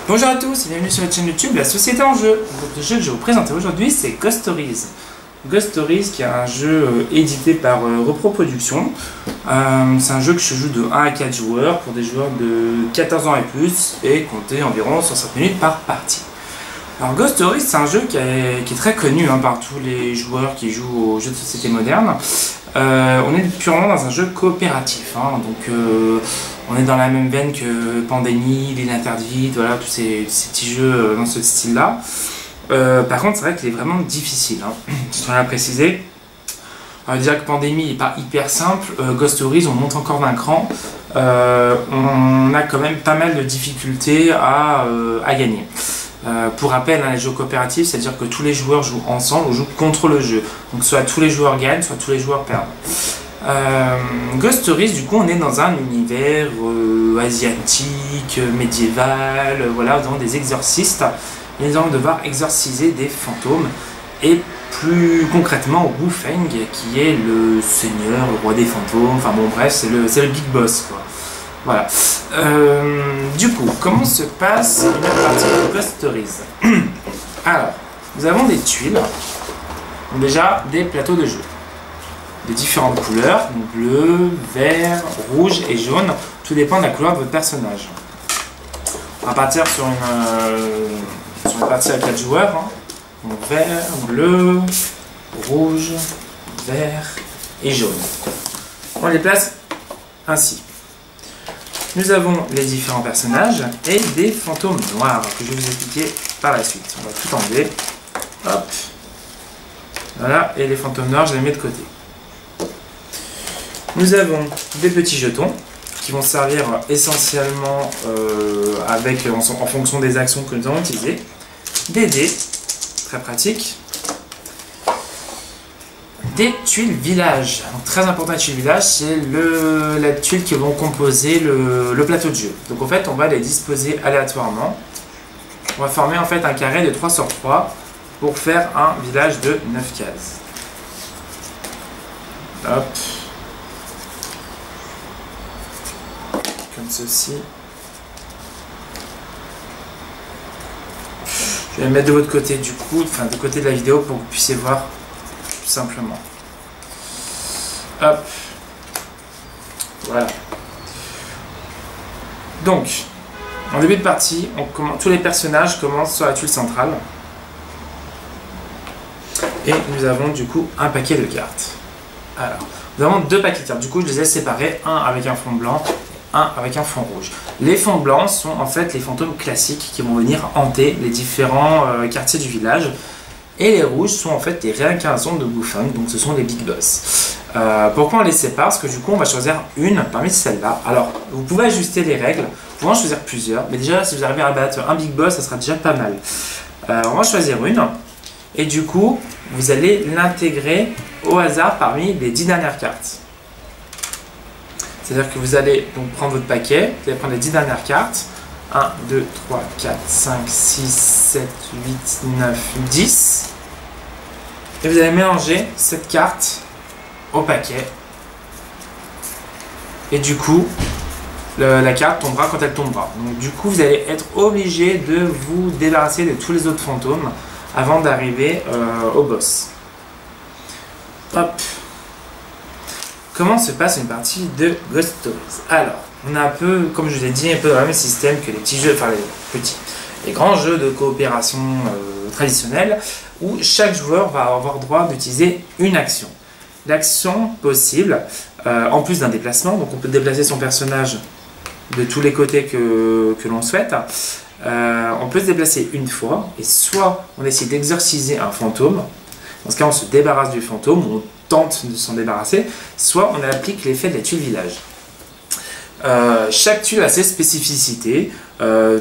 Bonjour à tous et bienvenue sur la chaîne YouTube La Société en Jeu. Donc, le jeu que je vais vous présenter aujourd'hui, c'est Ghost Stories. Ghost Stories qui est un jeu édité par Repro Productions. C'est un jeu que je joue de 1 à 4 joueurs pour des joueurs de 14 ans et plus et compter environ 60 minutes par partie. Alors Ghost Stories, c'est un jeu qui est très connu par tous les joueurs qui jouent aux jeux de société moderne. On est purement dans un jeu coopératif, on est dans la même veine que Pandémie, L'Île Interdite, voilà, tous ces petits jeux dans ce style-là. Par contre, c'est vrai qu'il est vraiment difficile, je tiens à préciser. Déjà que Pandémie n'est pas hyper simple, Ghost Stories, on monte encore d'un cran. On a quand même pas mal de difficultés à gagner. Pour rappel, les jeux coopératifs, c'est-à-dire que tous les joueurs jouent ensemble ou jouent contre le jeu. Donc soit tous les joueurs gagnent, soit tous les joueurs perdent. Ghost Stories, du coup, on est dans un univers asiatique, médiéval, voilà, dans des exorcistes. Ils vont devoir exorciser des fantômes et plus concrètement Wu Feng, qui est le seigneur, le roi des fantômes, enfin bon bref, c'est le big boss quoi. Voilà. Du coup, comment se passe une partie de Ghost Stories? Alors, nous avons des tuiles, donc déjà des plateaux de jeu, de différentes couleurs, donc bleu, vert, rouge et jaune, tout dépend de la couleur de votre personnage. On va partir sur une partie à 4 joueurs, donc vert, bleu, rouge, vert et jaune. On les place ainsi. Nous avons les différents personnages et des fantômes noirs que je vais vous expliquer par la suite. On va tout enlever. Hop. Voilà, et les fantômes noirs, je les mets de côté. Nous avons des petits jetons qui vont servir essentiellement en fonction des actions que nous allons utiliser. Des dés, très pratique. Des tuiles village. Donc, très important, les tuiles village, c'est la tuile qui vont composer le plateau de jeu. Donc en fait, on va les disposer aléatoirement. On va former en fait un carré de 3 sur 3 pour faire un village de 9 cases. Hop. Comme ceci. Je vais le mettre de votre côté du coup, enfin de côté de la vidéo pour que vous puissiez voir tout simplement. Hop. Voilà. Donc, en début de partie, tous les personnages commencent sur la tuile centrale. Et nous avons du coup un paquet de cartes. Alors, nous avons 2 paquets de cartes. Du coup, je les ai séparés, un avec un fond blanc, un avec un fond rouge. Les fonds blancs sont en fait les fantômes classiques qui vont venir hanter les différents quartiers du village. Et les rouges sont en fait des réincarnations de Wu Feng, donc ce sont les big boss. Pourquoi on les sépare? Parce que du coup on va choisir une parmi celles-là. Alors vous pouvez ajuster les règles, vous pouvez en choisir plusieurs, mais déjà si vous arrivez à battre un big boss, ça sera déjà pas mal. On va choisir une, et du coup vous allez l'intégrer au hasard parmi les 10 dernières cartes. C'est-à-dire que vous allez donc prendre votre paquet, vous allez prendre les 10 dernières cartes. 1, 2, 3, 4, 5, 6, 7, 8, 9, 10. Et vous allez mélanger cette carte au paquet. Et du coup, la carte tombera quand elle tombera. Donc du coup, vous allez être obligé de vous débarrasser de tous les autres fantômes avant d'arriver au boss. Hop. Comment se passe une partie de Ghost Stories? Alors, on a un peu, comme je vous ai dit, un peu le même système que les petits jeux, enfin les grands jeux de coopération traditionnels, où chaque joueur va avoir droit d'utiliser une action. L'action possible, en plus d'un déplacement, donc on peut déplacer son personnage de tous les côtés que l'on souhaite, on peut se déplacer une fois, et soit on essaie d'exorciser un fantôme, dans ce cas on se débarrasse du fantôme, on tente de s'en débarrasser, soit on applique l'effet de la tuile village. Chaque tuile a ses spécificités,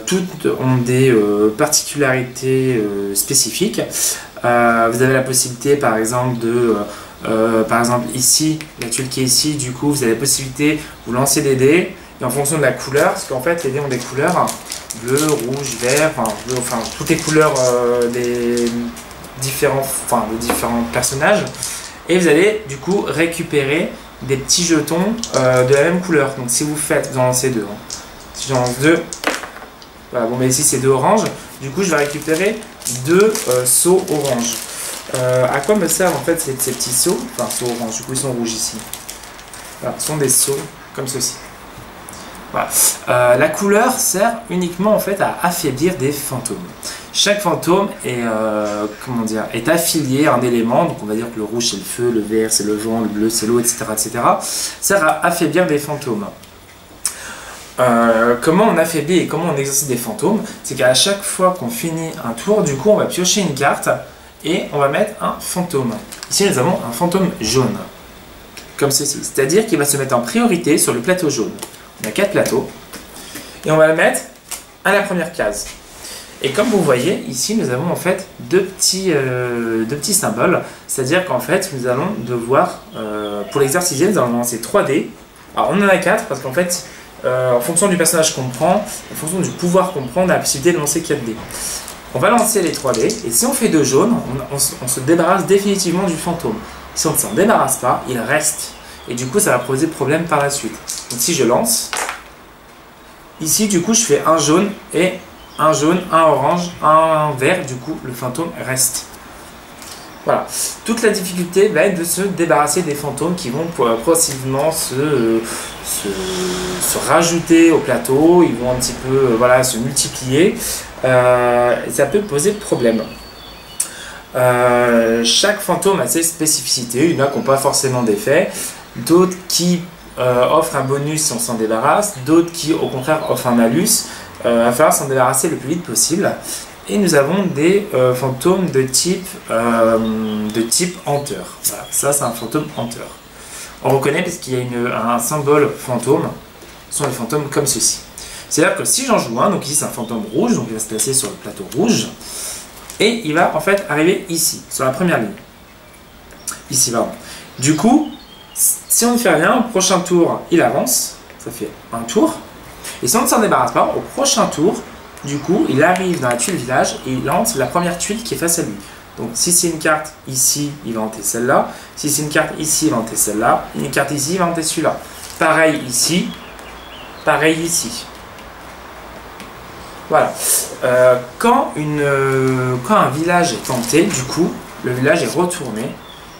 toutes ont des particularités spécifiques. Vous avez la possibilité par exemple ici, la tuile qui est ici, du coup vous avez la possibilité, vous lancez des dés, et en fonction de la couleur, parce qu'en fait les dés ont des couleurs, bleu, rouge, vert, enfin toutes les couleurs des différents personnages, et vous allez du coup récupérer des petits jetons de la même couleur. Donc si vous en lancez 2, si j'en lance 2, Voilà, bon, mais ici c'est 2 oranges. Du coup, je vais récupérer 2 seaux orange. À quoi me servent en fait ces petits seaux? Enfin, seaux orange, du coup ils sont rouges ici. Voilà, ce sont des seaux comme ceci. Voilà. La couleur sert uniquement en fait à affaiblir des fantômes. Chaque fantôme est, comment dire, est affilié à un élément, donc on va dire que le rouge c'est le feu, le vert c'est le vent, le bleu c'est l'eau, etc., etc. Sert à affaiblir des fantômes. Comment on affaiblit et comment on exerce des fantômes? C'est qu'à chaque fois qu'on finit un tour, du coup on va piocher une carte et on va mettre un fantôme. Ici nous avons un fantôme jaune, comme ceci, c'est-à-dire qu'il va se mettre en priorité sur le plateau jaune. On a 4 plateaux et on va le mettre à la première case. Et comme vous voyez, ici nous avons en fait deux petits symboles, c'est-à-dire qu'en fait nous allons devoir, pour l'exerciser, nous allons lancer 3 dés. Alors on en a 4 parce qu'en fait, en fonction du personnage qu'on prend, en fonction du pouvoir qu'on prend, on a la possibilité de lancer 4 dés. On va lancer les 3 dés et si on fait 2 jaunes, on se débarrasse définitivement du fantôme. Si on ne s'en débarrasse pas, il reste. Et du coup ça va poser problème par la suite. Donc si je lance, ici du coup je fais un jaune et un jaune, un orange, un vert, du coup le fantôme reste. Voilà. Toute la difficulté va être de se débarrasser des fantômes qui vont progressivement se rajouter au plateau, ils vont un petit peu voilà, se multiplier, ça peut poser problème. Chaque fantôme a ses spécificités, il y en a qui n'ont pas forcément d'effet, d'autres qui offrent un bonus si on s'en débarrasse, d'autres qui au contraire offrent un malus. Il va falloir s'en débarrasser le plus vite possible. Et nous avons des fantômes de type hanteur. Voilà, ça c'est un fantôme hanteur. On reconnaît parce qu'il y a un symbole fantôme. Ce sont les fantômes comme ceci. C'est-à-dire que si j'en joue un, donc ici c'est un fantôme rouge, donc il va se placer sur le plateau rouge. Et il va en fait arriver ici, sur la première ligne. Ici, pardon. Du coup, si on ne fait rien, au prochain tour, il avance. Ça fait un tour. Et si on ne s'en débarrasse pas, au prochain tour, du coup, il arrive dans la tuile village et il lance la première tuile qui est face à lui. Donc, si c'est une carte ici, il va hanter celle-là. Si c'est une carte ici, il va hanter celle-là. Une carte ici, il va hanter celui-là. Pareil ici. Pareil ici. Voilà. Quand un village est hanté, du coup, le village est retourné.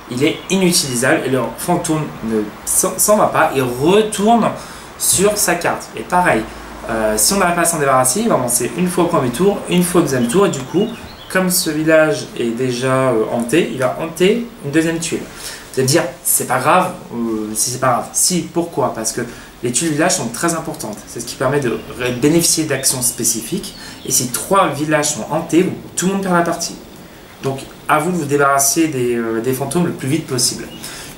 Il est inutilisable et le fantôme ne s'en va pas. Il retourne sur sa carte. Et pareil, si on n'arrive pas à s'en débarrasser, il va avancer une fois au premier tour, une fois au deuxième tour, et du coup, comme ce village est déjà hanté, il va hanter une deuxième tuile. Vous allez me dire, c'est pas grave, si c'est pas grave. Si, pourquoi? Parce que les tuiles village sont très importantes. C'est ce qui permet de bénéficier d'actions spécifiques. Et si 3 villages sont hantés, tout le monde perd la partie. Donc, à vous de vous débarrasser des fantômes le plus vite possible.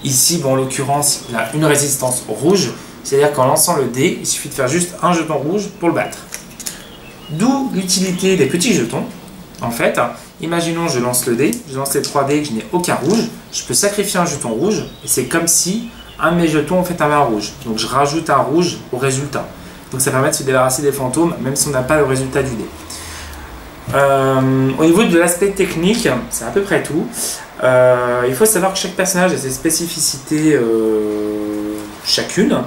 Ici, bon, en l'occurrence, il a une résistance rouge. C'est-à-dire qu'en lançant le dé, il suffit de faire juste un jeton rouge pour le battre. D'où l'utilité des petits jetons. En fait, imaginons je lance le dé, je lance les 3 dés, que je n'ai aucun rouge. Je peux sacrifier un jeton rouge et c'est comme si un de mes jetons en fait avait un rouge. Donc je rajoute un rouge au résultat. Donc ça permet de se débarrasser des fantômes même si on n'a pas le résultat du dé. Au niveau de l'aspect technique, c'est à peu près tout. Il faut savoir que chaque personnage a ses spécificités chacune.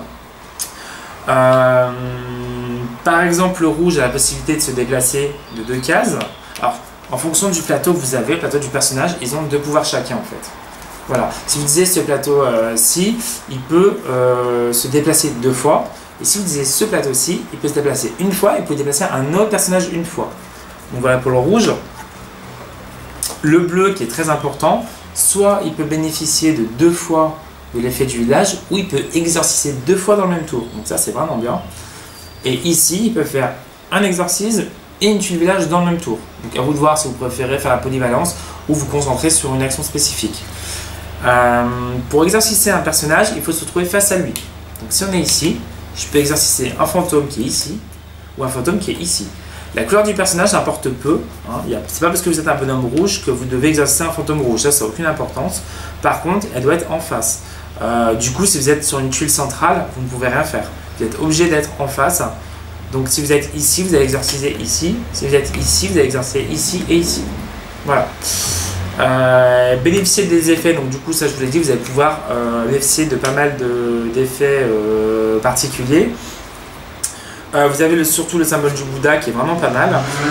Par exemple, le rouge a la possibilité de se déplacer de 2 cases. Alors, en fonction du plateau que vous avez, le plateau du personnage, ils ont 2 pouvoirs chacun en fait. Voilà. Si vous disiez ce plateau-ci, il peut se déplacer 2 fois. Et si vous disiez ce plateau-ci, il peut se déplacer une fois et vous pouvez déplacer un autre personnage une fois. Donc voilà pour le rouge. Le bleu qui est très important, soit il peut bénéficier de 2 fois de l'effet du village, ou il peut exorciser 2 fois dans le même tour. Donc ça c'est vraiment bien. Et ici, il peut faire un exorcisme et une tuile village dans le même tour. Donc à vous de voir si vous préférez faire la polyvalence ou vous concentrer sur une action spécifique. Pour exorciser un personnage, il faut se trouver face à lui. Donc si on est ici, je peux exorciser un fantôme qui est ici ou un fantôme qui est ici. La couleur du personnage importe peu. Hein. C'est pas parce que vous êtes un bonhomme rouge que vous devez exorciser un fantôme rouge. Ça n'a aucune importance. Par contre, elle doit être en face. Du coup, si vous êtes sur une tuile centrale, vous ne pouvez rien faire. Vous êtes obligé d'être en face. Donc si vous êtes ici, vous allez exorciser ici. Si vous êtes ici, vous allez exorciser ici et ici. Voilà. Bénéficier des effets, donc du coup ça je vous l'ai dit, vous allez pouvoir bénéficier de pas mal d'effets particuliers. Vous avez surtout le symbole du Bouddha qui est vraiment pas mal,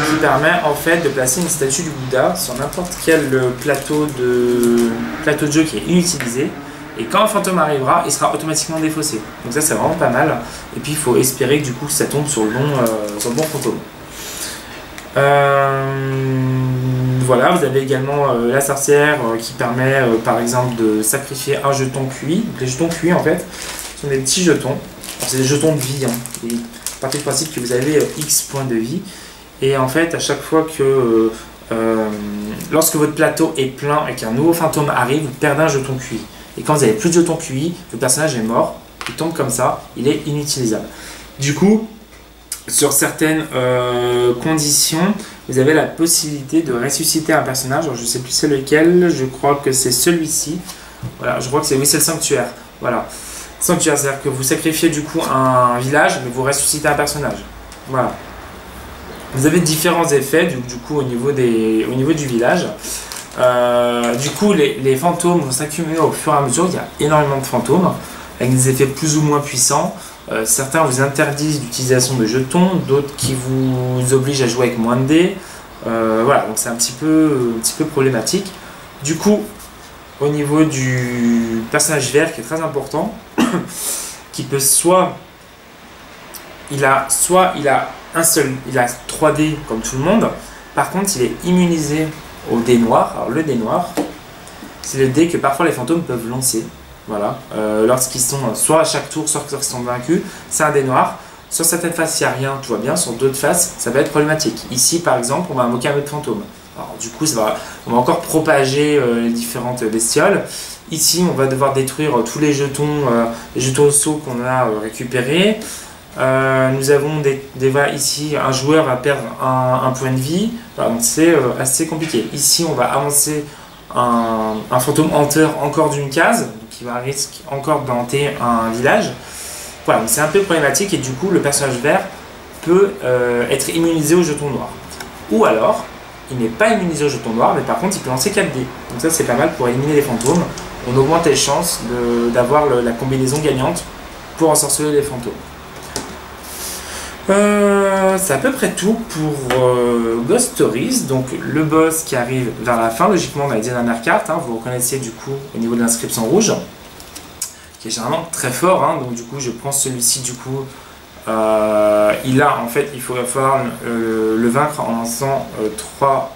qui permet en fait de placer une statue du Bouddha sur n'importe quel plateau de jeu qui est inutilisé. Et quand un fantôme arrivera, il sera automatiquement défaussé. Donc ça c'est vraiment pas mal. Et puis il faut espérer que du coup ça tombe sur le bon fantôme. Voilà, vous avez également la sorcière qui permet par exemple de sacrifier un jeton QI. Donc les jetons QI en fait sont des petits jetons. C'est des jetons de vie. Hein. Et partez du principe que vous avez X points de vie. Et en fait à chaque fois que lorsque votre plateau est plein et qu'un nouveau fantôme arrive, vous perdez un jeton QI. Et quand vous avez plus de jetons QI, le personnage est mort, il tombe comme ça, il est inutilisable. Du coup, sur certaines conditions, vous avez la possibilité de ressusciter un personnage. Alors, je ne sais plus c'est lequel, je crois que c'est celui-ci. Voilà, je crois que c'est le sanctuaire. Voilà, sanctuaire, c'est-à-dire que vous sacrifiez du coup un village, mais vous ressuscitez un personnage. Voilà. Vous avez différents effets du coup au niveau du village. Du coup, les fantômes vont s'accumuler au fur et à mesure. Il y a énormément de fantômes avec des effets plus ou moins puissants. Certains vous interdisent l'utilisation de jetons, d'autres qui vous obligent à jouer avec moins de dés. Voilà, donc c'est un petit peu problématique. Du coup, au niveau du personnage vert qui est très important, qui peut il a 3 dés comme tout le monde. Par contre, il est immunisé au dé noir. Alors le dé noir, c'est le dé que parfois les fantômes peuvent lancer. Voilà, lorsqu'ils sont soit à chaque tour, soit lorsqu'ils sont vaincus, c'est un dé noir. Sur certaines faces, il n'y a rien, tout va bien. Sur d'autres faces, ça va être problématique. Ici, par exemple, on va invoquer un autre fantôme. Alors du coup, on va encore propager les différentes bestioles. Ici, on va devoir détruire tous les jetons au saut qu'on a récupérés. Nous avons voilà, ici un joueur va perdre un point de vie, voilà, donc c'est assez compliqué. Ici on va avancer un fantôme hanteur encore d'une case, donc qui va risquer encore de hanter un village. Voilà, donc c'est un peu problématique et du coup le personnage vert peut être immunisé au jeton noir. Ou alors il n'est pas immunisé au jeton noir, mais par contre il peut lancer 4 dés. Donc ça c'est pas mal pour éliminer les fantômes. On augmente les chances d'avoir la combinaison gagnante pour ensorceler les fantômes. C'est à peu près tout pour Ghost Stories. Donc le boss qui arrive vers la fin, logiquement on a les dernières cartes, hein, vous reconnaissez du coup au niveau de l'inscription rouge, qui est généralement très fort, hein, donc du coup je prends celui-ci du coup, il va falloir le vaincre en lançant 3,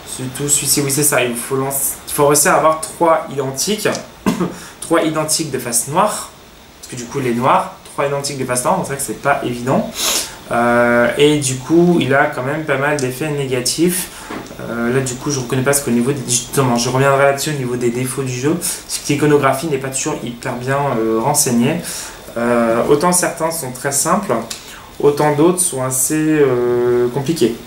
surtout celui-ci, oui c'est ça, il faut réussir à avoir 3 identiques, 3 identiques de face noire, parce que du coup les noirs, 3 identiques de face noire, donc c'est vrai que c'est pas évident. Et du coup, il a quand même pas mal d'effets négatifs. Là, du coup, je ne reconnais pas ce qu'au niveau justement, je reviendrai là-dessus au niveau des défauts du jeu. Parce que l'iconographie n'est pas toujours hyper bien renseignée. Autant certains sont très simples, autant d'autres sont assez compliqués.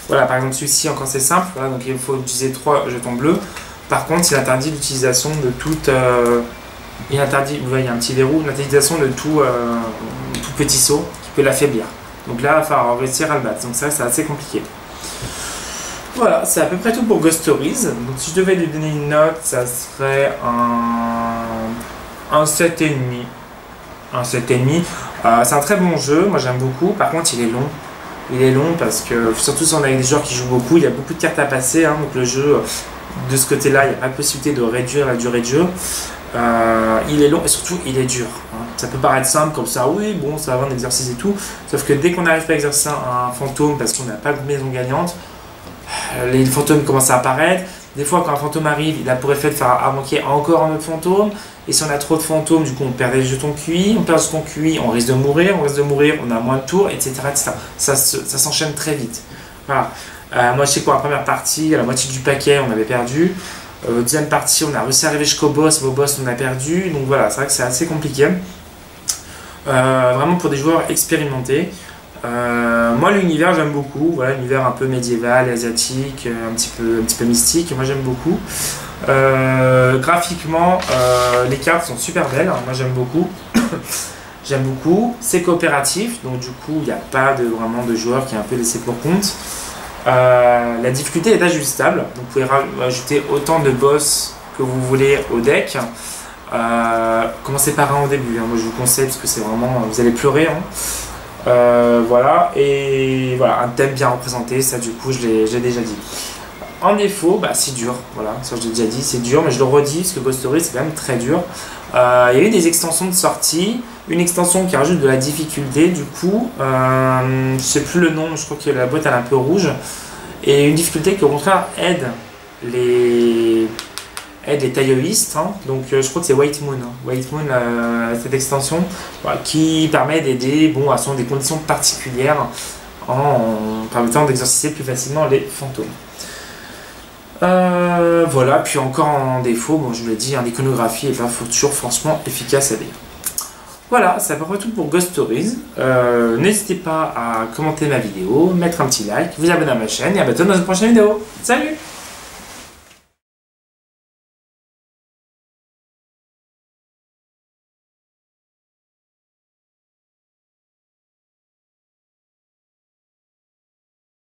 Voilà, par exemple, celui-ci, encore c'est simple. Voilà, donc il faut utiliser 3 jetons bleus. Par contre, il interdit l'utilisation de toute. Il interdit, vous voyez, il y a un petit verrou, l'utilisation de tout petit saut qui peut l'affaiblir. Donc là, il va falloir réussir à le battre. Donc ça, c'est assez compliqué. Voilà, c'est à peu près tout pour Ghost Stories. Donc si je devais lui donner une note, ça serait un 7,5. Un 7,5. C'est un très bon jeu, moi j'aime beaucoup. Par contre, il est long. Il est long parce que, surtout si on a des joueurs qui jouent beaucoup, il y a beaucoup de cartes à passer. Hein, donc le jeu, de ce côté-là, il n'y a pas de possibilité de réduire la durée de jeu. Il est long et surtout il est dur. Hein. Ça peut paraître simple comme ça, oui, bon, ça va un exercice et tout. Sauf que dès qu'on n'arrive pas à exercer un fantôme parce qu'on n'a pas de maison gagnante, les fantômes commencent à apparaître. Des fois, quand un fantôme arrive, il a pour effet de faire manquer encore un autre fantôme. Et si on a trop de fantômes, du coup, on perd des jetons QI. On perd des jetons QI, on risque de mourir. On a moins de tours, etc. etc. Ça s'enchaîne très vite. Voilà. Moi, je sais quoi, la première partie, à la moitié du paquet, on avait perdu. Deuxième partie, on a réussi à arriver jusqu'au boss. Au boss, on a perdu. Donc voilà, c'est vrai que c'est assez compliqué. Vraiment pour des joueurs expérimentés. Moi l'univers j'aime beaucoup, voilà, l'univers un peu médiéval, asiatique, un petit peu mystique, moi j'aime beaucoup. Graphiquement, les cartes sont super belles, hein, moi j'aime beaucoup. J'aime beaucoup, c'est coopératif, donc du coup il n'y a pas vraiment de joueur qui est un peu laissé pour compte. La difficulté est ajustable, donc vous pouvez ajouter autant de boss que vous voulez au deck. Commencez par un au début, hein. Moi je vous conseille parce que c'est vraiment, vous allez pleurer, hein. Voilà, et voilà, un thème bien représenté, ça du coup je l'ai déjà dit. En défaut, bah, c'est dur, voilà, ça je l'ai déjà dit, c'est dur, mais je le redis parce que Ghost Story c'est quand même très dur. Il y a eu des extensions de sortie, une extension qui rajoute de la difficulté, du coup, je sais plus le nom, je crois que la boîte elle est un peu rouge, et une difficulté qui au contraire aide les tailleristes, hein. Donc je crois que c'est White Moon, hein. White Moon, cette extension, voilà, qui permet d'aider, bon, à des conditions particulières en permettant d'exorciser plus facilement les fantômes. Voilà, puis encore en défaut, bon, je vous l'ai dit, hein, l'iconographie est pas toujours franchement efficace à lire. Voilà, c'est à peu près tout pour Ghost Stories. N'hésitez pas à commenter ma vidéo, mettre un petit like, vous abonner à ma chaîne et à bientôt dans une prochaine vidéo. Salut!